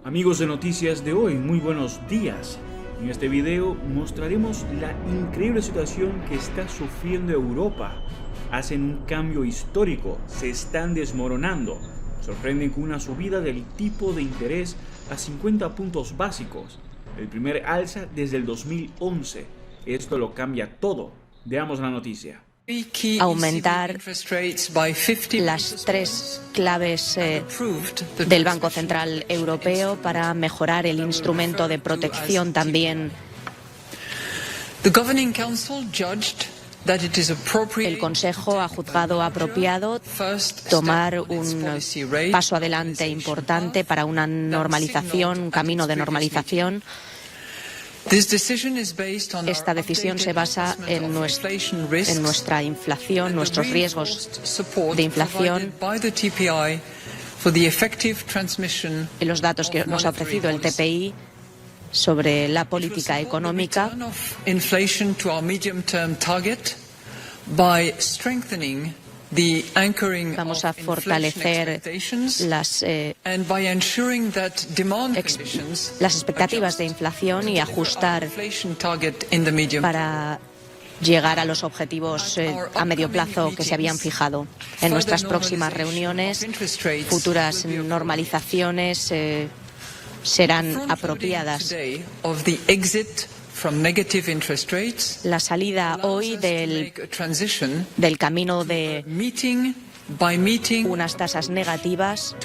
Amigos de Noticias de hoy, muy buenos días. En este video mostraremos la increíble situación que está sufriendo Europa. Hacen un cambio histórico, se están desmoronando. Sorprenden con una subida del tipo de interés a 50 puntos básicos. El primer alza desde el 2011. Esto lo cambia todo. Veamos la noticia. Aumentar las tres claves del Banco Central Europeo para mejorar el instrumento de protección también. El Consejo ha juzgado apropiado tomar un paso adelante importante para una normalización, un camino de normalización. Esta decisión se basa en nuestra inflación, nuestros riesgos de inflación, en los datos que nos ha ofrecido el TPI sobre la política económica. Vamos a fortalecer las expectativas de inflación y ajustar para llegar a los objetivos a medio plazo que se habían fijado. En nuestras próximas reuniones, futuras normalizaciones serán apropiadas. La salida hoy del camino de unas tasas negativas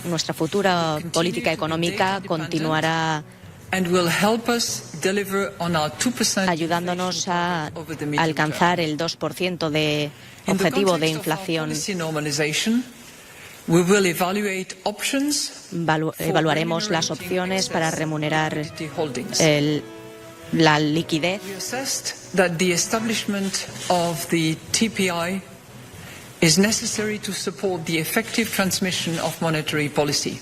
nuestra futura política económica continuará ayudándonos a alcanzar el 2% de objetivo de inflación. Evaluaremos las opciones para remunerar la liquidez. Is necessary to support the effective transmission of monetary policy.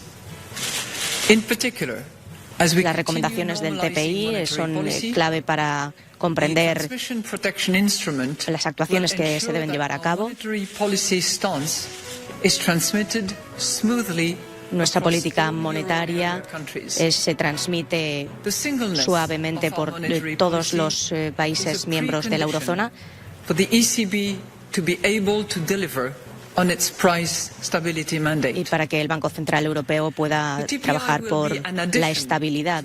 In particular, as we las recomendaciones del TPI son clave para comprender las actuaciones que se deben llevar a cabo. Nuestra política monetaria se transmite suavemente por todos los países miembros de la eurozona. Y para que el Banco Central Europeo pueda trabajar por la estabilidad.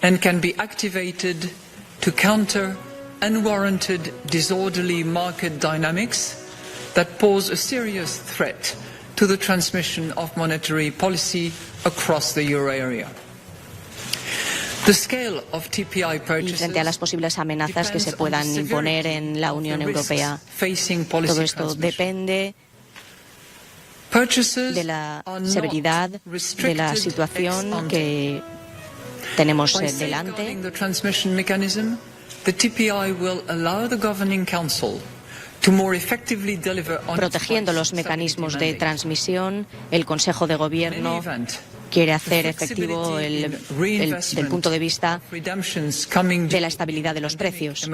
And can be activated to counter unwarranted disorderly market dynamics that pose a serious threat to the transmission of monetary policy across the euro area. Y frente a las posibles amenazas que se puedan imponer en la Unión Europea, todo esto depende de la severidad de la situación que tenemos delante. Protegiendo los mecanismos de transmisión, el Consejo de Gobierno quiere hacer efectivo del punto de vista de la estabilidad de los precios.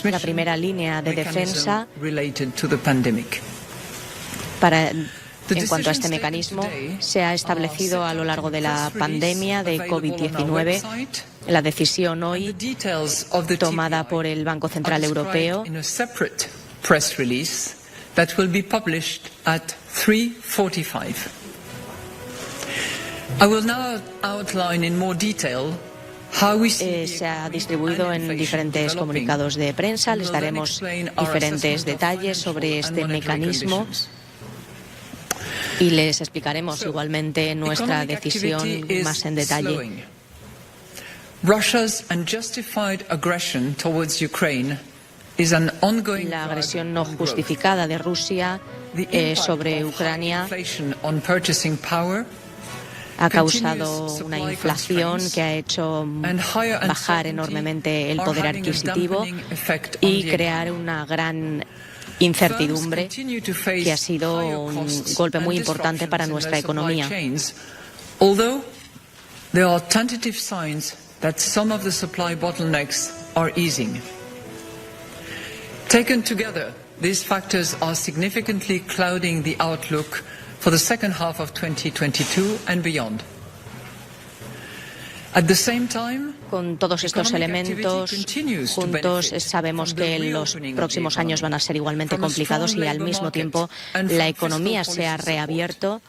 La primera línea de defensa en cuanto a este mecanismo se ha establecido a lo largo de la pandemia de COVID-19. La decisión hoy tomada por el Banco Central Europeo se ha distribuido en diferentes comunicados de prensa. Les daremos diferentes detalles sobre este mecanismo y les explicaremos igualmente nuestra decisión más en detalle. La agresión no justificada de Rusia sobre Ucrania ha causado una inflación que ha hecho bajar enormemente el poder adquisitivo y crear una gran incertidumbre que ha sido un golpe muy importante para nuestra economía. that some of the supply bottlenecks are easing. Taken together, these factors are significantly clouding the outlook for the second half of 2022 and beyond. At the same time, con todos estos elementos juntos, sabemos que los próximos años van a ser igualmente complicados y al mismo tiempo la economía se ha reabierto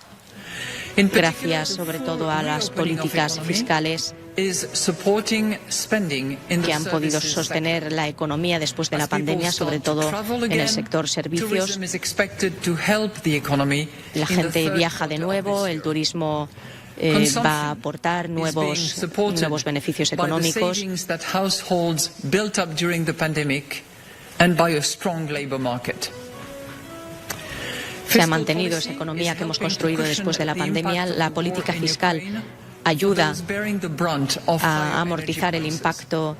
gracias sobre todo a las políticas fiscales que han podido sostener la economía después de la pandemia, sobre todo en el sector servicios. La gente viaja de nuevo, el turismo va a aportar nuevos beneficios económicos. Se ha mantenido esa economía que hemos construido después de la pandemia. La política fiscal ayuda a amortizar el impacto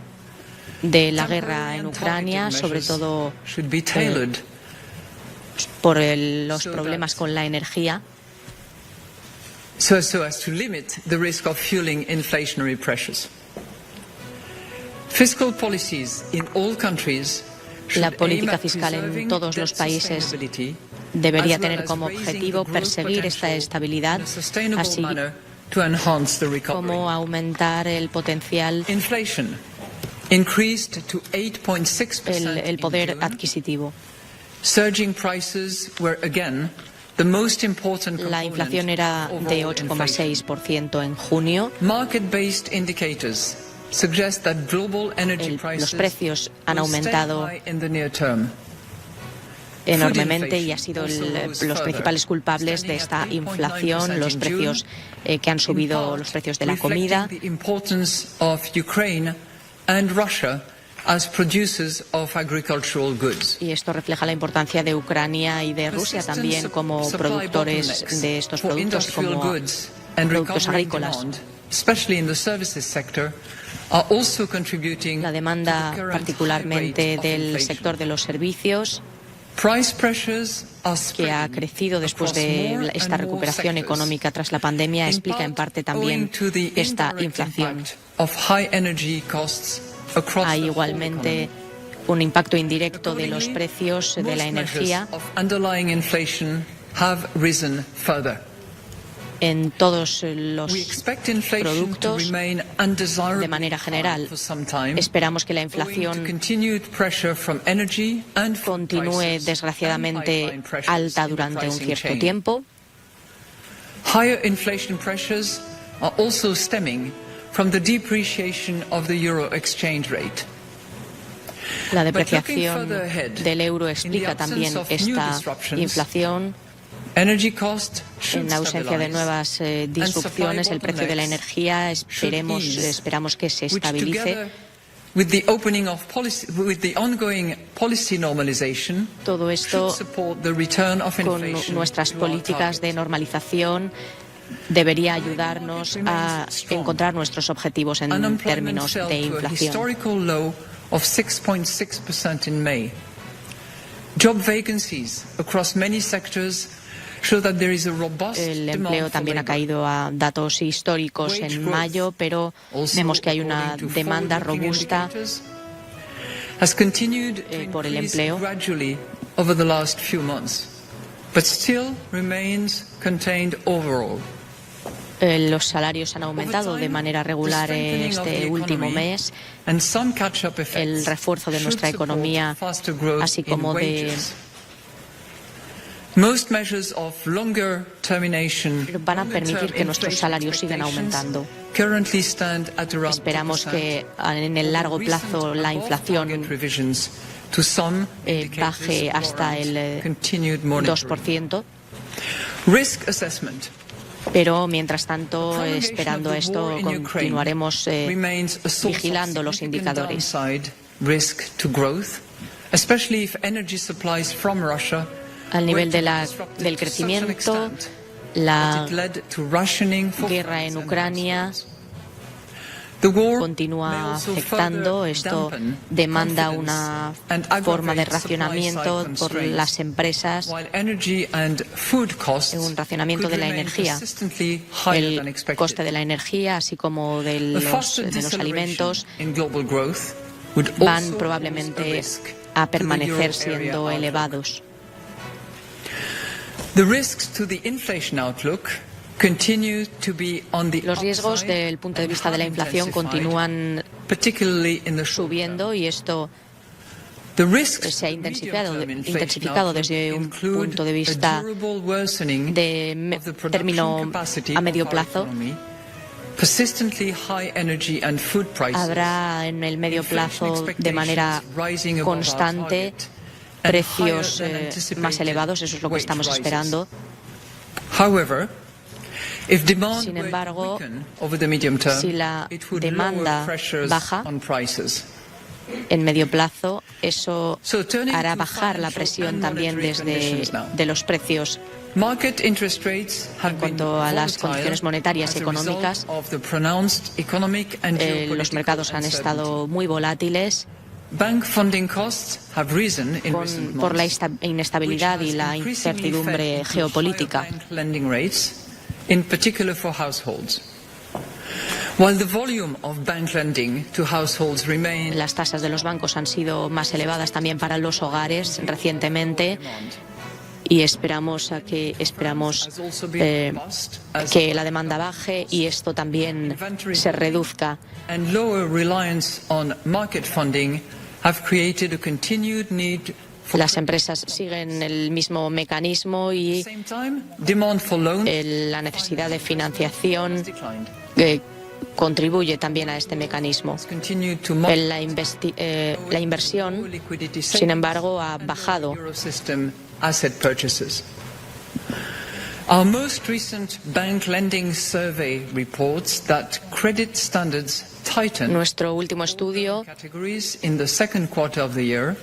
de la guerra en Ucrania, sobre todo por los problemas con la energía. So as to limit the risk of fueling inflationary pressures. Fiscal policies in all countries. La política fiscal en todos los países debería tener como objetivo perseguir esta estabilidad, así como aumentar el potencial, el poder adquisitivo. La inflación era de 8,6% en junio. Los precios han aumentado enormemente y han sido los principales culpables de esta inflación, los precios que han subido, los precios de la comida. Y esto refleja la importancia de Ucrania y de Rusia también como productores de estos productos, como productos agrícolas. La demanda, particularmente del sector de los servicios, que ha crecido después de esta recuperación económica tras la pandemia, explica en parte también esta inflación. Hay igualmente un impacto indirecto de los precios de la energía en todos los productos de manera general. Esperamos que la inflación continúe desgraciadamente alta durante un cierto tiempo. Higher inflation pressures are also stemming from the depreciation of the euro exchange rate. La depreciación del euro explica también esta inflación. En ausencia de nuevas disrupciones, el precio de la energía esperamos que se estabilice. Todo esto, con nuestras políticas de normalización, debería ayudarnos a encontrar nuestros objetivos en términos de inflación. El empleo también ha caído a datos históricos en mayo, pero vemos que hay una demanda robusta por el empleo. Los salarios han aumentado de manera regular en este último mes. El refuerzo de nuestra economía, así como de van a permitir que nuestros salarios sigan aumentando. Esperamos que en el largo plazo la inflación baje hasta el 2%. Pero, mientras tanto, esperando esto, continuaremos vigilando los indicadores. Al nivel del crecimiento, la guerra en Ucrania continúa afectando. Esto demanda una forma de racionamiento por las empresas, un racionamiento de la energía, el coste de la energía, así como de los alimentos, van probablemente a permanecer siendo elevados. Los riesgos del punto de vista de la inflación continúan subiendo y esto se ha intensificado desde un punto de vista de término a medio plazo. Habrá en el medio plazo de manera constante precios más elevados, eso es lo que estamos esperando. Sin embargo, si la demanda baja en medio plazo, eso hará bajar la presión también de los precios. En cuanto a las condiciones monetarias y económicas, los mercados han estado muy volátiles por la inestabilidad y la incertidumbre geopolítica. Las tasas de los bancos han sido más elevadas también para los hogares recientemente y esperamos que la demanda baje y esto también se reduzca. Las empresas siguen el mismo mecanismo y la necesidad de financiación contribuye también a este mecanismo. La inversión, sin embargo, ha bajado. Our most recent bank lending survey reports that credit standards tightened Nuestro último estudio categories in the second quarter of the year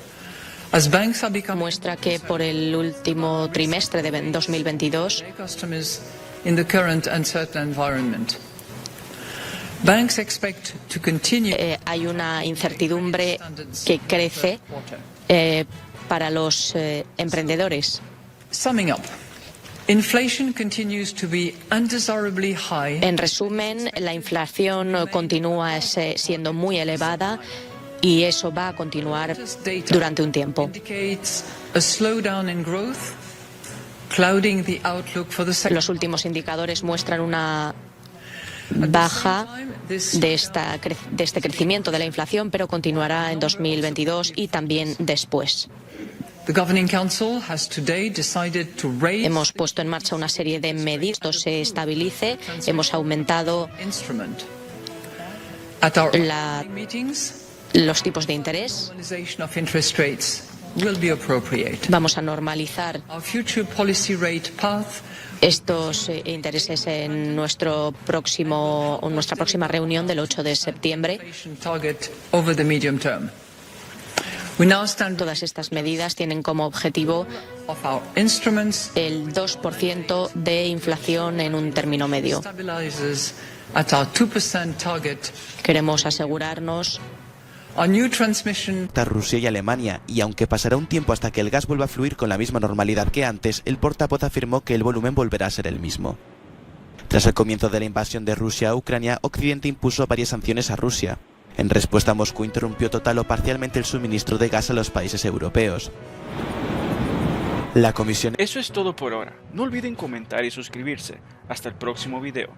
as banks are becoming muestra que por el último trimestre de 2022 customers in the current uncertain environment. Banks expect to continue hay una incertidumbre que crece para los emprendedores. Summing up. Inflation continues to be undesirably high. En resumen, la inflación continúa siendo muy elevada y eso va a continuar durante un tiempo. Los últimos indicadores muestran una baja de este crecimiento de la inflación, pero continuará en 2022 y también después. Hemos puesto en marcha una serie de medidas que se estabilice. Hemos aumentado los tipos de interés. Vamos a normalizar estos intereses en nuestra próxima reunión del 8 de septiembre. Todas estas medidas tienen como objetivo el 2% de inflación en un término medio. Queremos asegurarnos Rusia y Alemania, y aunque pasará un tiempo hasta que el gas vuelva a fluir con la misma normalidad que antes, el portavoz afirmó que el volumen volverá a ser el mismo. Tras el comienzo de la invasión de Rusia a Ucrania, Occidente impuso varias sanciones a Rusia. En respuesta, Moscú interrumpió total o parcialmente el suministro de gas a los países europeos. La Comisión... Eso es todo por ahora. No olviden comentar y suscribirse. Hasta el próximo video.